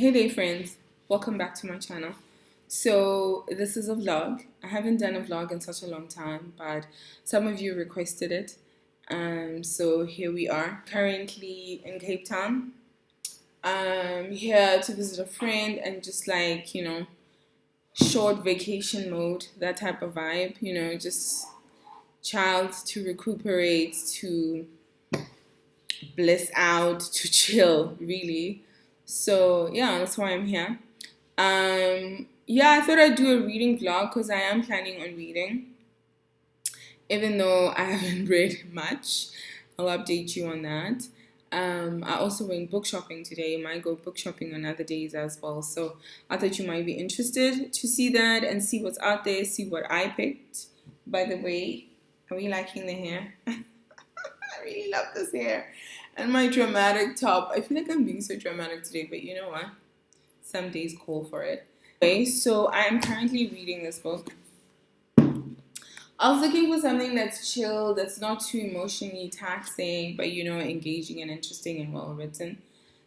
Hey there friends, welcome back to my channel. So this is a vlog. I haven't done a vlog in such a long time, but some of you requested it. So here we are, currently in Cape Town. Here to visit a friend and just like, short vacation mode, that type of vibe, just child to recuperate, to bliss out, to chill, really. So yeah, that's why I'm here. Yeah, I thought I'd do a reading vlog because I am planning on reading, even though I haven't read much. I'll update you on that. I also went book shopping today. Might go book shopping on other days as well. So I thought you might be interested to see that and see what's out there, see what I picked. By the way, are we liking the hair? I really love this hair. And my dramatic top. I feel like I'm being so dramatic today, but you know what? Some days call for it. Okay, so I am currently reading this book. I was looking for something that's chill, that's not too emotionally taxing, but engaging and interesting and well written.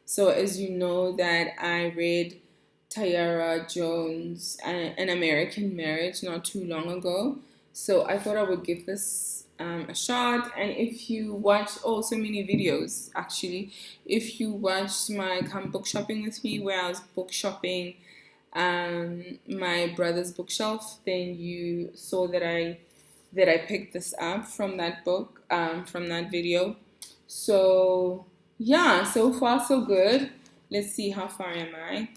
So as you know that I read Tayara Jones, An American Marriage, not too long ago. So I thought I would give this a shot. And if you watch so many videos, actually, if you watched my Come Book Shopping with Me, where I was book shopping my brother's bookshelf, then you saw that I picked this up from that book, from that video. So yeah, so far so good. Let's see, how far am I?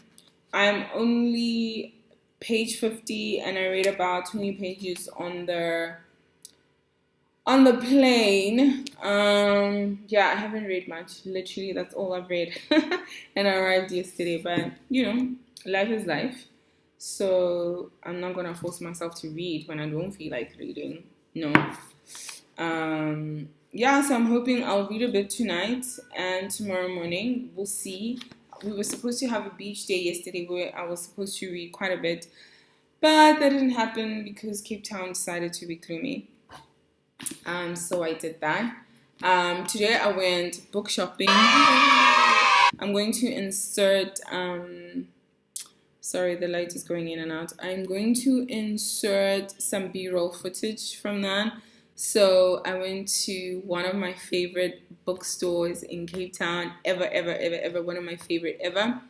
I'm only page 50 and I read about 20 pages on the plane. Yeah, I haven't read much. Literally, that's all I've read. And I arrived yesterday, but life is life. So I'm not gonna force myself to read when I don't feel like reading. No. Yeah, so I'm hoping I'll read a bit tonight and tomorrow morning. We'll see. We were supposed to have a beach day yesterday where I was supposed to read quite a bit, but that didn't happen because Cape Town decided to be gloomy. So I did that. Today I went book shopping. I'm going to insert sorry, the light is going in and out. I'm going to insert some B-roll footage from that. So I went to one of my favorite bookstores in Cape Town, ever, one of my favorite ever.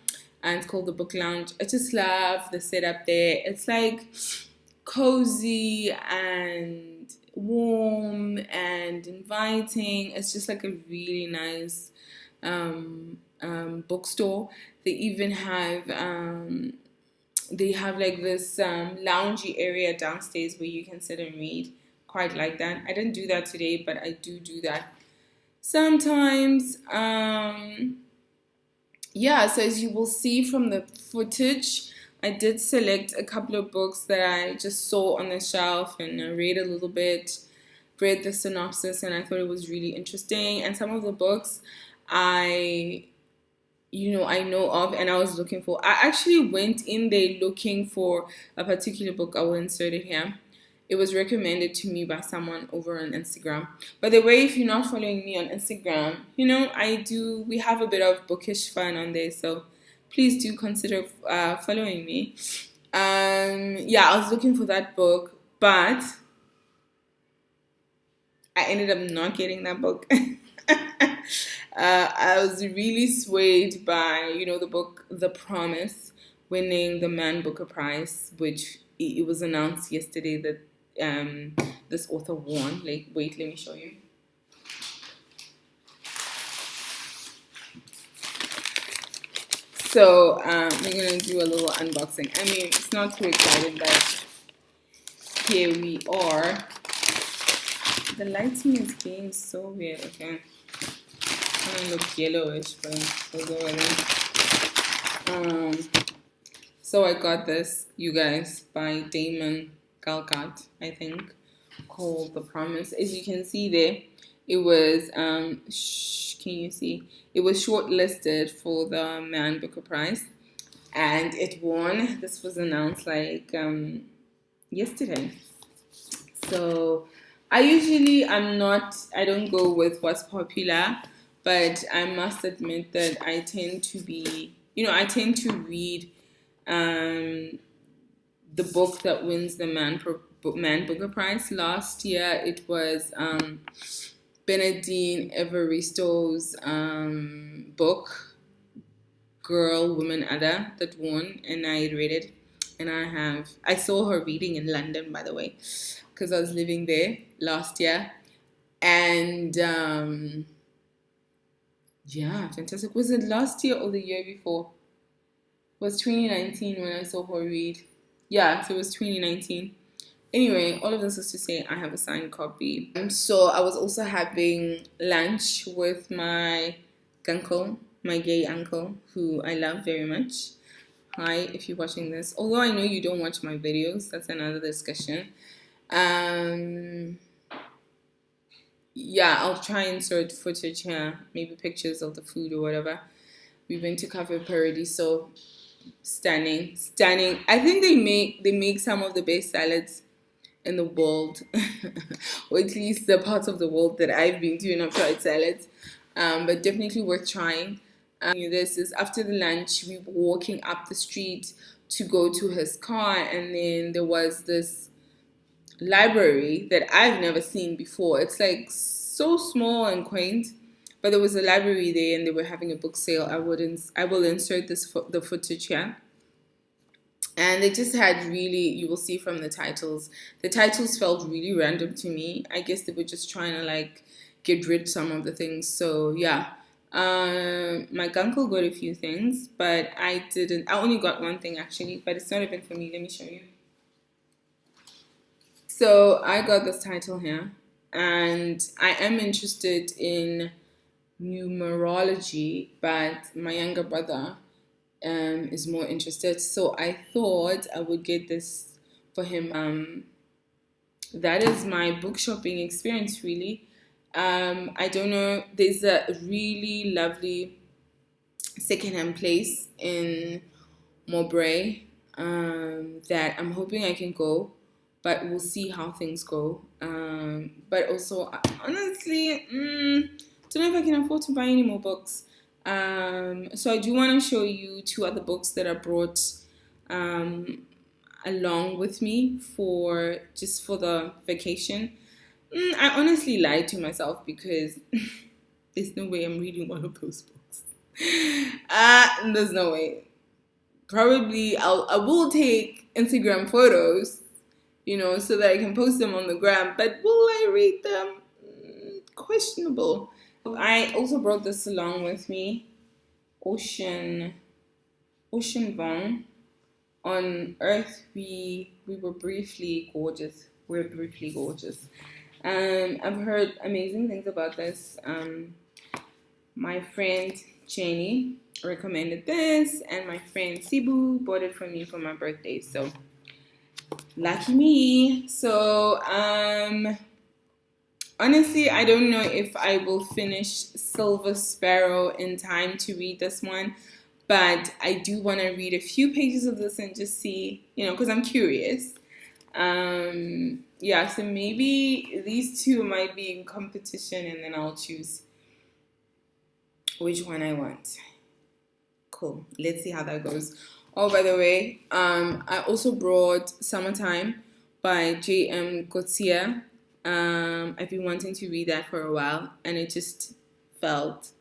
And it's called the Book Lounge. I just love the setup there. It's like cozy and warm and inviting. It's just like a really nice bookstore. They even have like this loungy area downstairs where you can sit and read. Quite like that. I didn't do that today, but I do that sometimes. Yeah, so as you will see from the footage, I did select a couple of books that I just saw on the shelf and I read a little bit, read the synopsis, and I thought it was really interesting. And some of the books I know of and I was looking for. I actually went in there looking for a particular book. I will insert it here. It was recommended to me by someone over on Instagram. By the way, if you're not following me on Instagram, we have a bit of bookish fun on there, so please do consider following me. Yeah, I was looking for that book, but I ended up not getting that book. I was really swayed by, the book The Promise winning the Man Booker Prize, which it was announced yesterday that this author won. Like, wait, let me show you. So we're gonna do a little unboxing. I mean, it's not too exciting, but here we are. The lighting is being so weird. Okay, kind of look yellowish, but we'll go with it. So I got this, you guys, by Damon Galgut, I think, called The Promise. As you can see there, it was can you see? It was shortlisted for the Man Booker Prize, and it won. This was announced like yesterday. So I don't go with what's popular, but I must admit that I tend to be I tend to read the book that wins the Man Booker Prize. Last year it was Bernardine Evaristo's book, Girl, Woman, Other, that won, and I read it. And I saw her reading in London, by the way, because I was living there last year. And yeah, fantastic. Was it last year or the year before? It was 2019 when I saw her read. Yeah, so it was 2019. Anyway, all of this is to say I have a signed copy. So I was also having lunch with my uncle, my gay uncle, who I love very much. Hi, if you're watching this. Although I know you don't watch my videos, that's another discussion. Yeah, I'll try and insert footage here, maybe pictures of the food or whatever. We went to Cafe Paradiso. Stunning. I think they make some of the best salads in the world, or at least the parts of the world that I've been to and I've tried salads. But definitely worth trying. This is after the lunch. We were walking up the street to go to his car, and then there was this library that I've never seen before. It's like so small and quaint, but there was a library there, and they were having a book sale. I will insert the footage here. And they just had really, you will see from the titles felt really random to me. I guess they were just trying to like get rid of some of the things. So yeah, my uncle got a few things, but I didn't. I only got one thing actually, but it's not even for me. Let me show you. So I got this title here, and I am interested in numerology, but my younger brother is more interested. So I thought I would get this for him. That is my book shopping experience, really. I don't know. There's a really lovely secondhand place in Mowbray that I'm hoping I can go, but we'll see how things go. But also, honestly, don't know if I can afford to buy any more books. So I do want to show you two other books that I brought along with me for the vacation. I honestly lied to myself because there's no way I'm reading one of those books. There's no way. Probably I will take Instagram photos, so that I can post them on the gram. But will I read them? Questionable. I also brought this along with me. Ocean Vuong. On Earth, we were briefly gorgeous. We're briefly gorgeous. I've heard amazing things about this. My friend Jenny recommended this, and my friend Sibu bought it for me for my birthday. So lucky me. So honestly, I don't know if I will finish Silver Sparrow in time to read this one, but I do want to read a few pages of this and just see, because I'm curious. Yeah, so maybe these two might be in competition, and then I'll choose which one I want. Cool. Let's see how that goes. Oh, by the way, I also brought Summertime by J.M. Coetzee. I've been wanting to read that for a while, and it just felt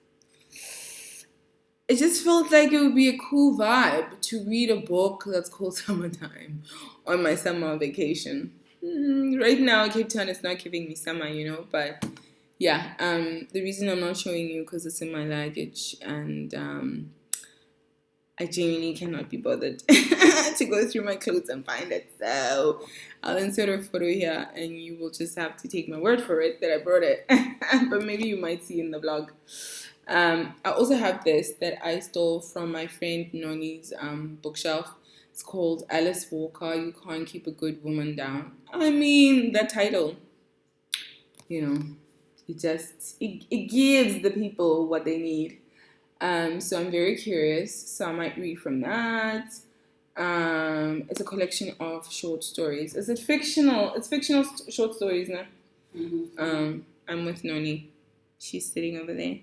like it would be a cool vibe to read a book that's called Summertime on my summer vacation. Right now, Cape Town is not giving me summer, but yeah, the reason I'm not showing you because it's in my luggage, and I genuinely cannot be bothered to go through my clothes and find it. So I'll insert a photo here, and you will just have to take my word for it that I brought it. But maybe you might see in the vlog. I also have this that I stole from my friend Noni's bookshelf. It's called Alice Walker, You Can't Keep a Good Woman Down. I mean, that title, it gives the people what they need. So I'm very curious. So I might read from that. It's a collection of short stories. Is it fictional? It's fictional short stories, no? Mm-hmm. I'm with Noni. She's sitting over there.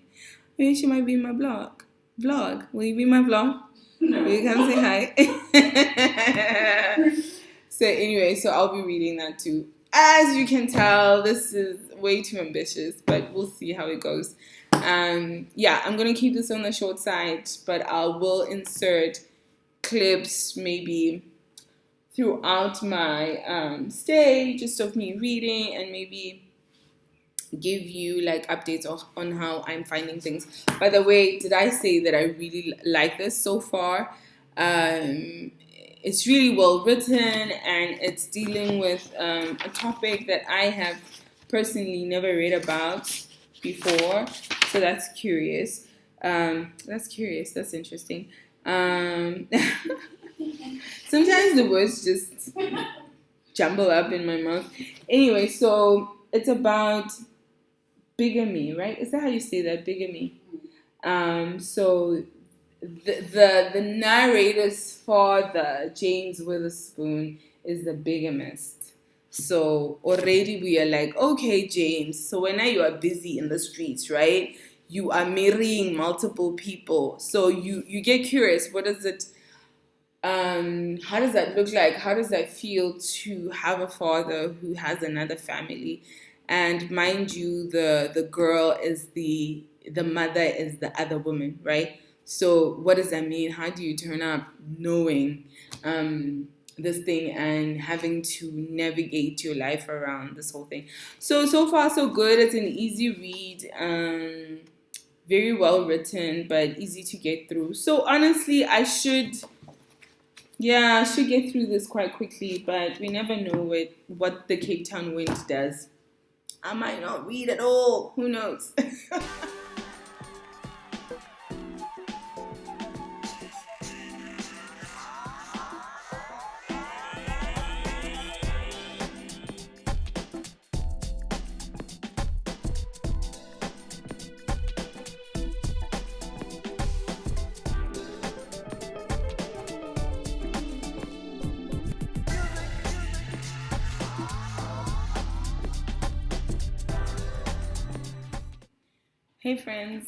Maybe she might be in my vlog. Will you be in my vlog? You come say hi. So anyway, so I'll be reading that too. As you can tell, this is way too ambitious, but we'll see how it goes. Yeah, I'm gonna keep this on the short side, but I will insert clips maybe throughout my stay, just of me reading and maybe give you like updates on how I'm finding things. By the way, did I say that I really like this so far? It's really well written and it's dealing with a topic that I have personally never read about before. So that's curious. That's curious. That's interesting. Um, Sometimes the words just jumble up in my mouth. Anyway, so it's about bigamy, right? Is that how you say that? Bigamy. So the narrator's father, James Witherspoon, is the bigamist. So already we are like, okay, James. So when you are busy in the streets, right? You are marrying multiple people. So you get curious. What does it? How does that look like? How does that feel to have a father who has another family? And mind you, the girl is the mother is the other woman, right? So what does that mean? How do you turn up knowing this thing and having to navigate your life around this whole thing? So far so good. It's an easy read. Very well written, but easy to get through. So honestly, I should get through this quite quickly, but we never know what the Cape Town wind does. I might not read at all. Who knows? Hey friends.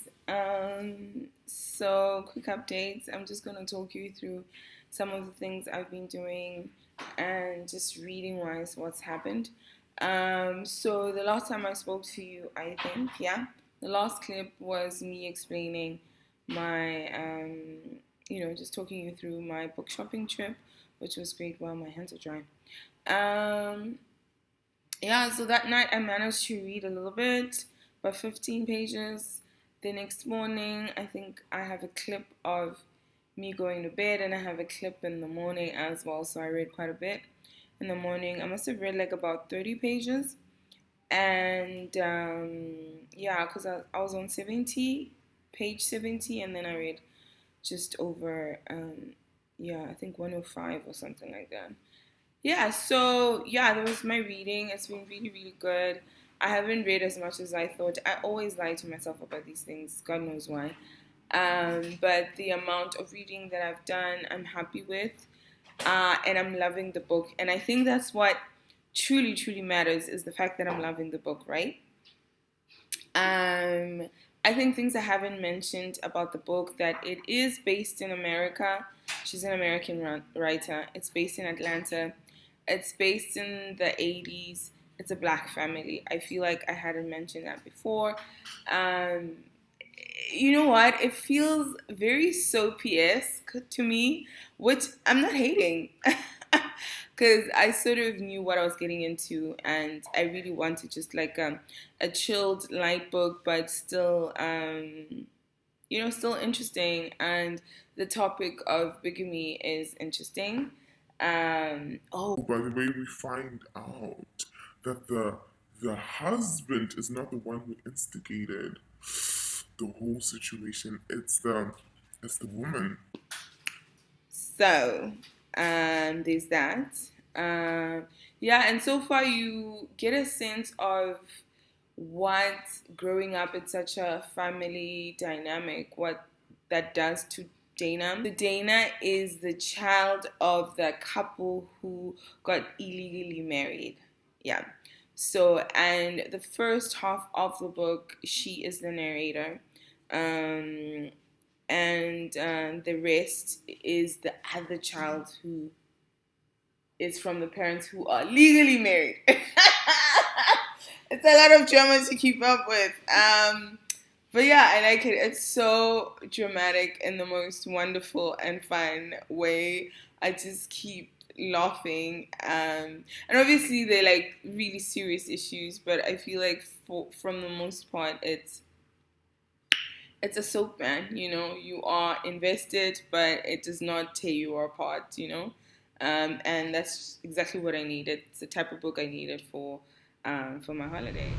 So quick updates. I'm just gonna talk you through some of the things I've been doing and just reading wise what's happened. So the last time I spoke to you, I think, yeah, the last clip was me explaining my, just talking you through my book shopping trip, which was great while my hands are dry. Um, yeah, so that night I managed to read a little bit, about 15 pages. The next morning, I think I have a clip of me going to bed, and I have a clip in the morning as well. So I read quite a bit in the morning. I must have read like about 30 pages. And yeah, because I was on 70, page 70, and then I read just over, yeah, I think 105 or something like that. Yeah, so yeah, that was my reading. It's been really, really good. I haven't read as much as I thought. I always lie to myself about these things. God knows why. But the amount of reading that I've done, I'm happy with. And I'm loving the book. And I think that's what truly, truly matters is the fact that I'm loving the book, right? Um, I think things I haven't mentioned about the book that it is based in America. She's an American writer. It's based in Atlanta. It's based in the 80s. It's a black family. I feel like I hadn't mentioned that before. Um, you know what? It feels very soapy-esque to me, which I'm not hating. Because I sort of knew what I was getting into, and I really wanted just like a chilled, light book, but still, still interesting. And the topic of bigamy is interesting. By the way, we find out that the husband is not the one who instigated the whole situation. It's the woman. So, there's that. Yeah, and so far you get a sense of what growing up in such a family dynamic, what that does to Dana. So Dana is the child of the couple who got illegally married. Yeah. So, and the first half of the book, she is the narrator. Um, and the rest is the other child who is from the parents who are legally married. It's a lot of drama to keep up with. But yeah, I like it. It's so dramatic in the most wonderful and fun way. I just keep laughing. And obviously they're like really serious issues, but I feel like from the most part, it's a soap, man. You know, you are invested, but it does not tear you apart. You know, and that's exactly what I needed. It's the type of book I needed for my holiday.